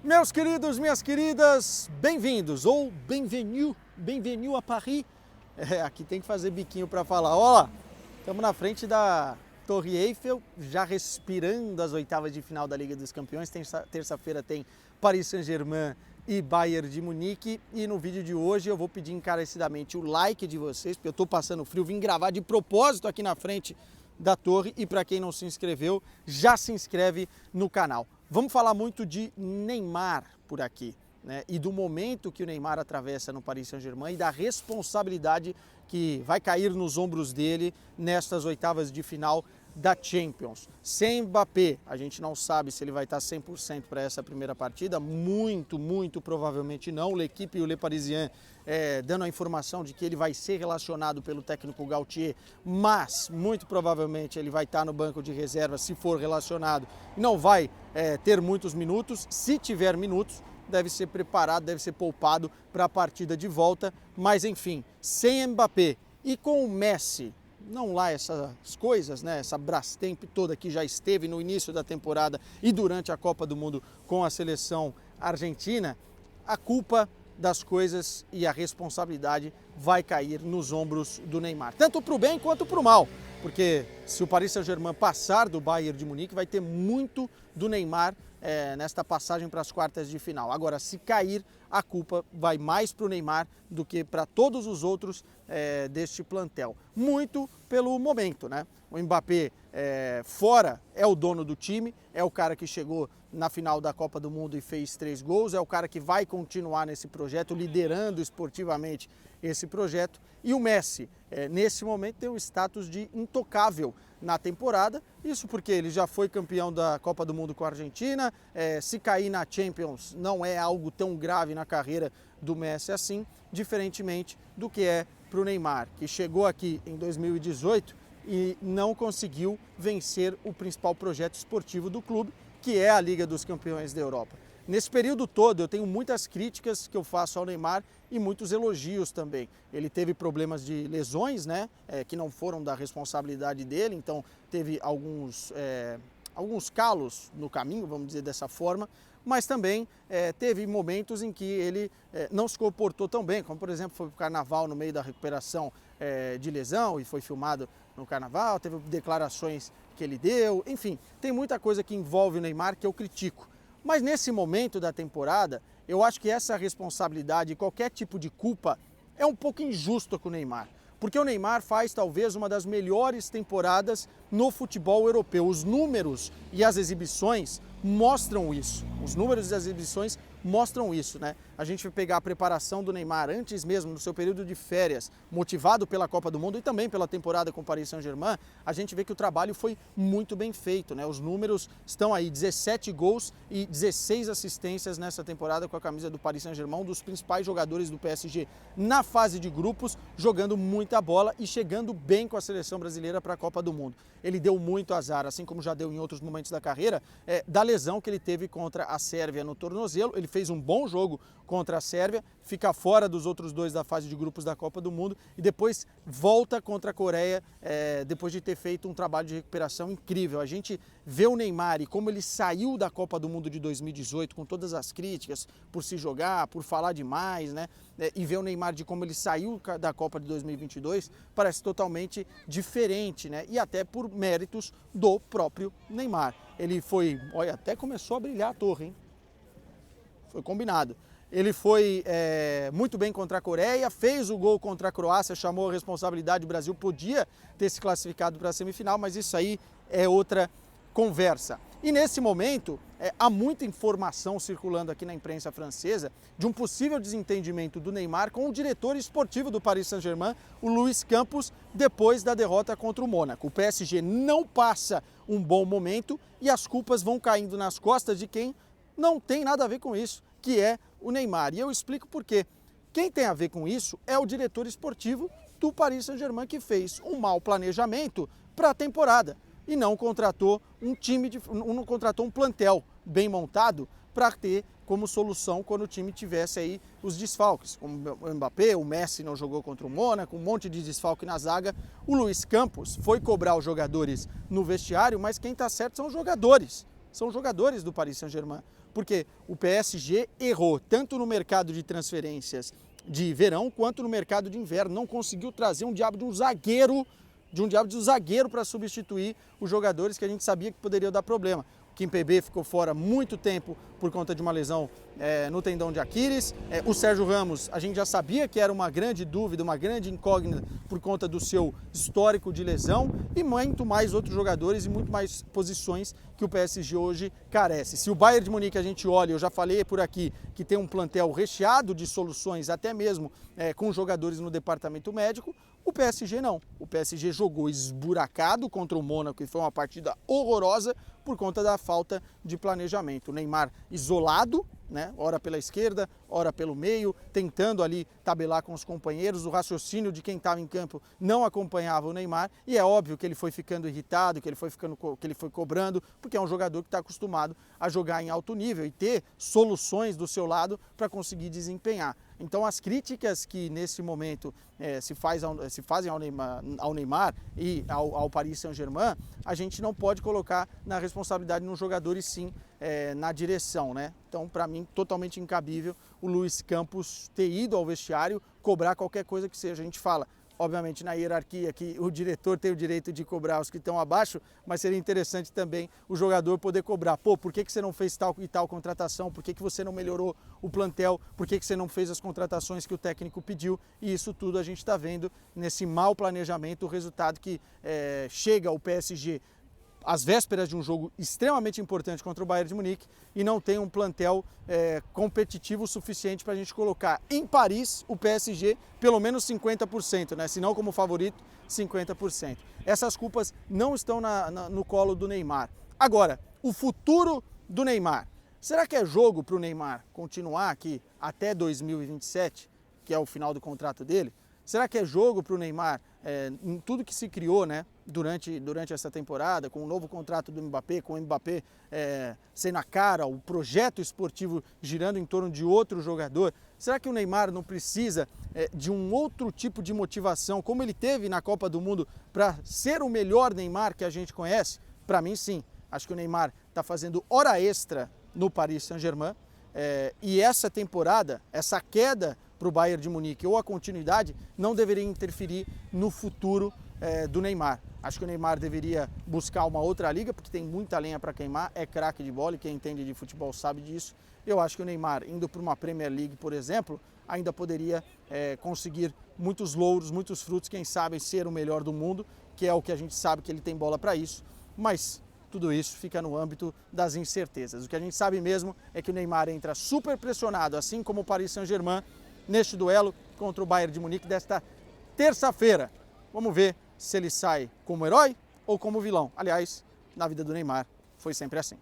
Meus queridos, minhas queridas, bem-vindos ou bienvenue a Paris. Aqui tem que fazer biquinho para falar. Olha lá, estamos na frente da Torre Eiffel, já respirando as oitavas de final da Liga dos Campeões. Terça-feira tem Paris Saint-Germain e Bayern de Munique. E no vídeo de hoje eu vou pedir encarecidamente o like de vocês, porque eu estou passando frio, vim gravar de propósito aqui na frente da torre. E para quem não se inscreveu, já se inscreve no canal. Vamos falar muito de Neymar por aqui, né? E do momento que o Neymar atravessa no Paris Saint-Germain e da responsabilidade que vai cair nos ombros dele nestas oitavas de final da Champions. Sem Mbappé, a gente não sabe se ele vai estar 100% para essa primeira partida, muito provavelmente não. L'Equipe e o Le Parisien dando a informação de que ele vai ser relacionado pelo técnico Galtier, mas muito provavelmente ele vai estar no banco de reserva se for relacionado e não vai ter muitos minutos. Se tiver minutos, deve ser preparado, deve ser poupado para a partida de volta, mas enfim, sem Mbappé e com o Messi, não lá essas coisas, né? Essa Brastemp toda que já esteve no início da temporada e durante a Copa do Mundo com a seleção argentina, a culpa das coisas e a responsabilidade vai cair nos ombros do Neymar, tanto para o bem quanto para o mal, porque se o Paris Saint-Germain passar do Bayern de Munique, vai ter muito do Neymar nesta passagem para as quartas de final. Agora, se cair, a culpa vai mais para o Neymar do que para todos os outros deste plantel. Muito pelo momento, né? O Mbappé fora é o dono do time, é o cara que chegou na final da Copa do Mundo e fez 3 gols, é o cara que vai continuar nesse projeto, liderando esportivamente esse projeto. E o Messi, nesse momento, tem o status de intocável na temporada, isso porque ele já foi campeão da Copa do Mundo com a Argentina, se cair na Champions não é algo tão grave na carreira do Messi assim, diferentemente do que é para o Neymar, que chegou aqui em 2018 e não conseguiu vencer o principal projeto esportivo do clube, que é a Liga dos Campeões da Europa. Nesse período todo eu tenho muitas críticas que eu faço ao Neymar e muitos elogios também. Ele teve problemas de lesões, né, que não foram da responsabilidade dele, então teve alguns calos no caminho, vamos dizer dessa forma, mas também teve momentos em que ele não se comportou tão bem, como por exemplo foi para o Carnaval no meio da recuperação de lesão e foi filmado no Carnaval, teve declarações que ele deu, enfim, tem muita coisa que envolve o Neymar que eu critico. Mas nesse momento da temporada, eu acho que essa responsabilidade, qualquer tipo de culpa, é um pouco injusto com o Neymar. Porque o Neymar faz talvez uma das melhores temporadas no futebol europeu. Os números e as exibições mostram isso. Os números e as exibições mostram isso, né? A gente vai pegar a preparação do Neymar antes mesmo, no seu período de férias, motivado pela Copa do Mundo e também pela temporada com o Paris Saint-Germain, a gente vê que o trabalho foi muito bem feito, né? Os números estão aí, 17 gols e 16 assistências nessa temporada com a camisa do Paris Saint-Germain, um dos principais jogadores do PSG na fase de grupos, jogando muita bola e chegando bem com a seleção brasileira para a Copa do Mundo. Ele deu muito azar, assim como já deu em outros momentos da carreira, da lesão que ele teve contra a Sérvia no tornozelo. Ele fez um bom jogo contra a Sérvia, fica fora dos outros 2 da fase de grupos da Copa do Mundo e depois volta contra a Coreia depois de ter feito um trabalho de recuperação incrível. A gente vê o Neymar e como ele saiu da Copa do Mundo de 2018 com todas as críticas por se jogar, por falar demais, né? E ver o Neymar de como ele saiu da Copa de 2022 parece totalmente diferente, né? E até por méritos do próprio Neymar. Ele foi, olha, até começou a brilhar a torre, hein? Foi combinado. Ele foi muito bem contra a Coreia, fez o gol contra a Croácia, chamou a responsabilidade, o Brasil podia ter se classificado para a semifinal, mas isso aí é outra conversa. E nesse momento, há muita informação circulando aqui na imprensa francesa de um possível desentendimento do Neymar com o diretor esportivo do Paris Saint-Germain, o Luis Campos, depois da derrota contra o Mônaco. O PSG não passa um bom momento e as culpas vão caindo nas costas de quem não tem nada a ver com isso, que é o Neymar. E eu explico por quê. Quem tem a ver com isso é o diretor esportivo do Paris Saint-Germain, que fez um mau planejamento para a temporada e não contratou não contratou um plantel bem montado para ter como solução quando o time tivesse aí os desfalques, como o Mbappé, o Messi não jogou contra o Mônaco, um monte de desfalque na zaga. O Luis Campos foi cobrar os jogadores no vestiário, mas quem está certo são os jogadores. são jogadores do Paris Saint-Germain, porque o PSG errou tanto no mercado de transferências de verão quanto no mercado de inverno, não conseguiu trazer um diabo de um zagueiro para substituir os jogadores que a gente sabia que poderiam dar problema. O Kimpembe ficou fora muito tempo por conta de uma lesão no tendão de Aquiles. O Sérgio Ramos, a gente já sabia que era uma grande dúvida, uma grande incógnita por conta do seu histórico de lesão e muito mais outros jogadores e muito mais posições que o PSG hoje carece. Se o Bayern de Munique a gente olha, eu já falei por aqui que tem um plantel recheado de soluções, até mesmo com jogadores no departamento médico, o PSG não. O PSG jogou esburacado contra o Mônaco e foi uma partida horrorosa por conta da falta de planejamento. O Neymar isolado, né? Ora pela esquerda, ora pelo meio, tentando ali tabelar com os companheiros. O raciocínio de quem estava em campo não acompanhava o Neymar e é óbvio que ele foi ficando irritado, que ele foi cobrando, porque é um jogador que está acostumado a jogar em alto nível e ter soluções do seu lado para conseguir desempenhar. Então as críticas que nesse momento se fazem ao Neymar e ao Paris Saint-Germain, a gente não pode colocar na responsabilidade de um jogador e sim na direção, né? Então, para mim, totalmente incabível o Luiz Campos ter ido ao vestiário cobrar qualquer coisa que seja. A gente fala, obviamente, na hierarquia que o diretor tem o direito de cobrar os que estão abaixo, mas seria interessante também o jogador poder cobrar. Pô, por que você não fez tal e tal contratação? Por que você não melhorou o plantel? Por que você não fez as contratações que o técnico pediu? E isso tudo a gente está vendo nesse mau planejamento, o resultado que chega ao PSG às vésperas de um jogo extremamente importante contra o Bayern de Munique e não tem um plantel competitivo suficiente para a gente colocar em Paris o PSG pelo menos 50%, né? Se não como favorito, 50%. Essas culpas não estão no colo do Neymar. Agora, o futuro do Neymar. Será que é jogo para o Neymar continuar aqui até 2027, que é o final do contrato dele? Será que é jogo para o Neymar, em tudo que se criou, né, durante essa temporada, com o novo contrato do Mbappé, com o Mbappé sendo a cara, o projeto esportivo girando em torno de outro jogador? Será que o Neymar não precisa de um outro tipo de motivação, como ele teve na Copa do Mundo, para ser o melhor Neymar que a gente conhece? Para mim, sim. Acho que o Neymar está fazendo hora extra no Paris Saint-Germain e essa temporada, essa queda para o Bayern de Munique ou a continuidade não deveria interferir no futuro do Neymar. Acho que o Neymar deveria buscar uma outra liga, porque tem muita lenha para queimar, é craque de bola e quem entende de futebol sabe disso. Eu acho que o Neymar, indo para uma Premier League, por exemplo, ainda poderia conseguir muitos louros, muitos frutos, quem sabe ser o melhor do mundo, que é o que a gente sabe que ele tem bola para isso, mas tudo isso fica no âmbito das incertezas. O que a gente sabe mesmo é que o Neymar entra super pressionado, assim como o Paris Saint-Germain, neste duelo contra o Bayern de Munique desta terça-feira. Vamos ver se ele sai como herói ou como vilão. Aliás, na vida do Neymar foi sempre assim.